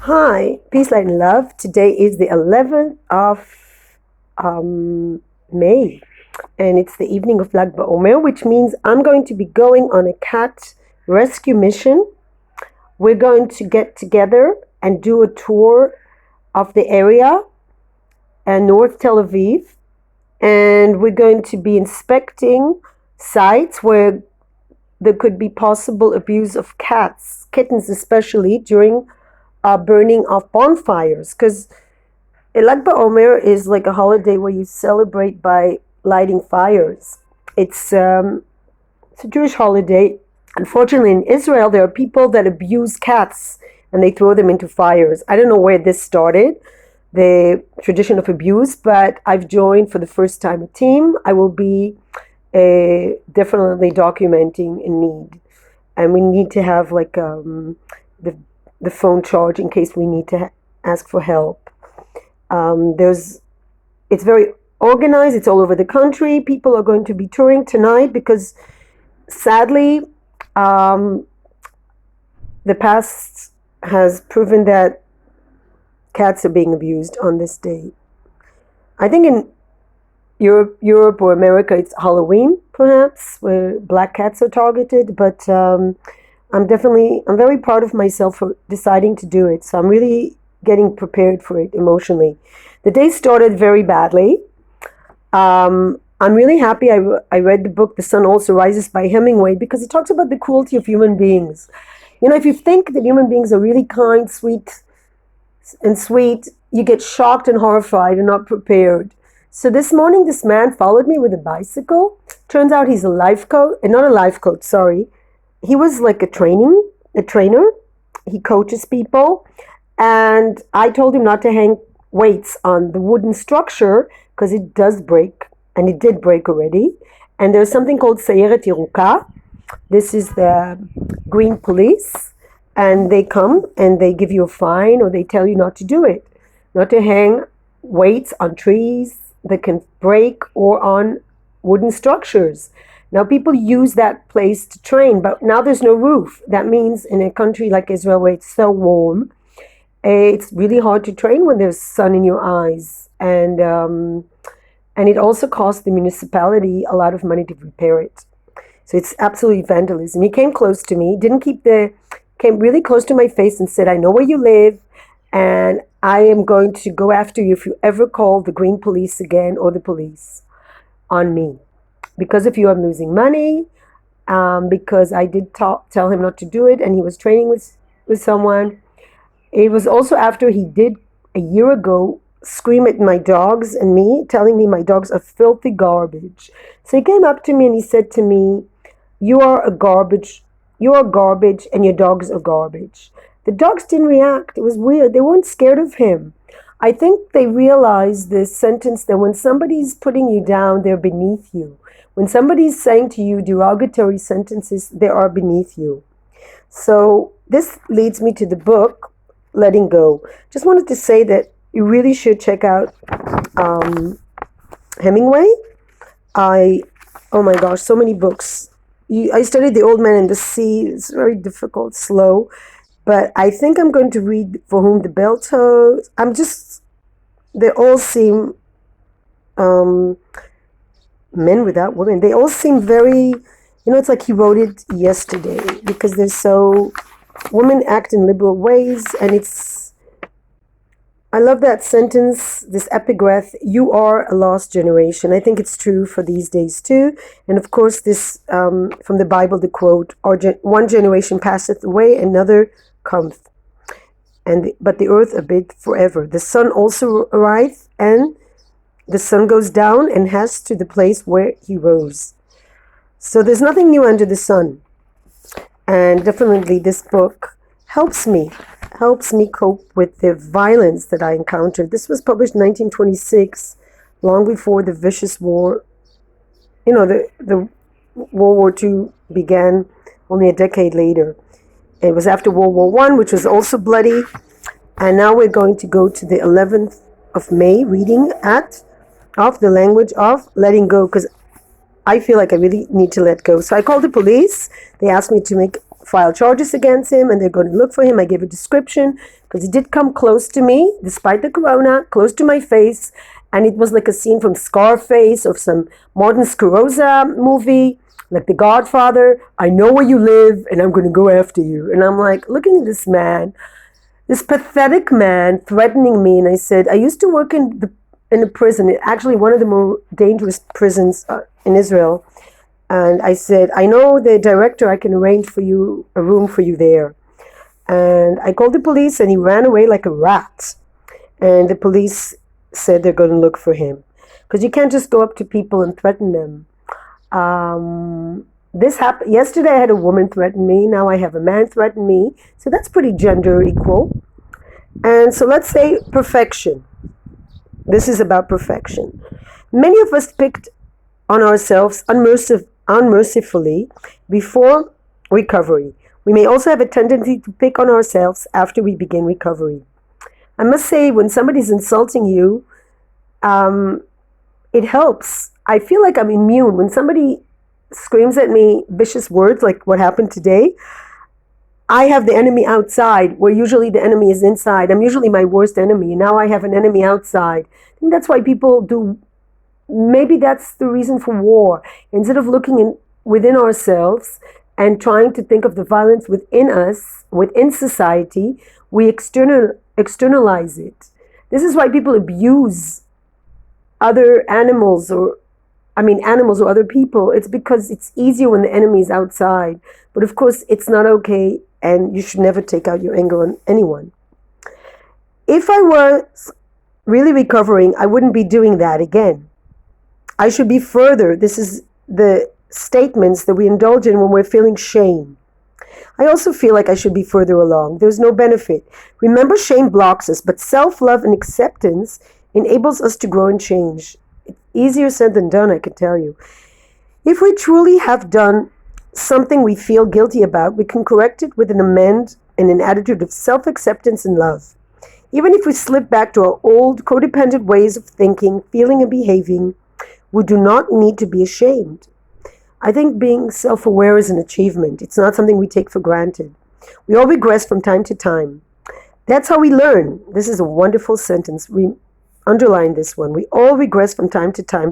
Hi, peace, light, and love. Today is the 11th of May, and it's the evening of Lag BaOmer, which means I'm going to be going on a cat rescue mission. We're going to get together and do a tour of the area and North Tel Aviv, and we're going to be inspecting sites where there could be possible abuse of cats, kittens especially, during burning of bonfires. Because Lag BaOmer is like a holiday where you celebrate by lighting fires. It's a Jewish holiday. Unfortunately, in Israel, there are people that abuse cats and they throw them into fires. I don't know where this started, the tradition of abuse, but I've joined for the first time a team. I will be definitely documenting in need, and we need to have like the phone charge in case we need to ask for help. It's very organized. It's all over the country. People are going to be touring tonight because, sadly, the past has proven that cats are being abused on this day. I think in Europe or America, it's Halloween, perhaps, where black cats are targeted. But I'm very proud of myself for deciding to do it. So I'm really getting prepared for it emotionally. The day started very badly. I'm really happy I read the book The Sun Also Rises by Hemingway because it talks about the cruelty of human beings. You know, if you think that human beings are really kind, sweet, you get shocked and horrified and not prepared. So this morning, this man followed me with a bicycle. Turns out he's a life coach, not a life coach, sorry. He was like a trainer. He coaches people. And I told him not to hang weights on the wooden structure because it does break, and it did break already. And there's something called Sayeret Yeruka. This is the green police, and they come and they give you a fine or they tell you not to do it, not to hang weights on trees that can break or on wooden structures. Now people use that place to train, but now there's no roof. That means in a country like Israel where it's so warm, it's really hard to train when there's sun in your eyes, and it also costs the municipality a lot of money to repair it. So it's absolutely vandalism. He came close to me, came really close to my face and said, "I know where you live, and I am going to go after you if you ever call the green police again or the police on me. Because of you, I'm losing money, because I did tell him not to do it, and he was training with someone." It was also after he did a year ago scream at my dogs and me, telling me my dogs are filthy garbage. So he came up to me and he said to me, you are garbage, and your dogs are garbage." The dogs didn't react. It was weird. They weren't scared of him. I think they realized this sentence that when somebody's putting you down, they're beneath you. When somebody's saying to you derogatory sentences, they are beneath you. So this leads me to the book, Letting Go. Just wanted to say that you really should check out Hemingway. Oh my gosh, so many books. I studied The Old Man and the Sea. It's very difficult, slow. But I think I'm going to read For Whom the Bell Tolls. They all seem men without women. They all seem very, it's like he wrote it yesterday because they're so, women act in liberal ways, and I love that sentence, this epigraph, you are a lost generation. I think it's true for these days too. And of course, this, from the Bible, the quote, one generation passeth away, another cometh. But the earth abideth forever. The sun also ariseth, and the sun goes down and has to the place where he rose. So there's nothing new under the sun. And definitely this book helps me cope with the violence that I encountered. This was published in 1926, long before the vicious war, the World War II began, only a decade later. It was after World War I, which was also bloody. And now we're going to go to the 11th of May reading of the language of letting go, because I feel like I really need to let go. So I called the police. They asked me to make file charges against him and they're going to look for him. I gave a description because he did come close to me, despite the corona, close to my face. And it was like a scene from Scarface or some Martin Scorsese movie, like The Godfather. I know where you live and I'm going to go after you. And I'm like, looking at this man, this pathetic man threatening me. And I said, I used to work in a prison, actually one of the more dangerous prisons in Israel. And I said, I know the director, I can arrange for you a room for you there. And I called the police and he ran away like a rat. And the police said they're going to look for him. Because you can't just go up to people and threaten them. This happened yesterday. I had a woman threaten me. Now I have a man threaten me. So that's pretty gender equal. And so let's say perfection. This is about perfection. Many of us picked on ourselves unmercifully before recovery. We may also have a tendency to pick on ourselves after we begin recovery. I must say, when somebody's insulting you, it helps. I feel like I'm immune. When somebody screams at me vicious words like what happened today, I have the enemy outside, where usually the enemy is inside. I'm usually my worst enemy. Now I have an enemy outside. I think that's why people do, maybe that's the reason for war. Instead of looking within ourselves and trying to think of the violence within us, within society, we externalize it. This is why people abuse other animals or other people. It's because it's easier when the enemy is outside. But of course, it's not okay, and you should never take out your anger on anyone. If I was really recovering, I wouldn't be doing that again. I should be further. This is the statements that we indulge in when we're feeling shame. I also feel like I should be further along. There's no benefit. Remember, shame blocks us, but self-love and acceptance enables us to grow and change. It's easier said than done, I can tell you. If we truly have done something we feel guilty about, we can correct it with an amend and an attitude of self-acceptance and love. Even if we slip back to our old codependent ways of thinking, feeling, and behaving, we do not need to be ashamed. I think being self-aware is an achievement. It's not something we take for granted. We all regress from time to time. That's how we learn. This is a wonderful sentence. We underline this one. We all regress from time to time.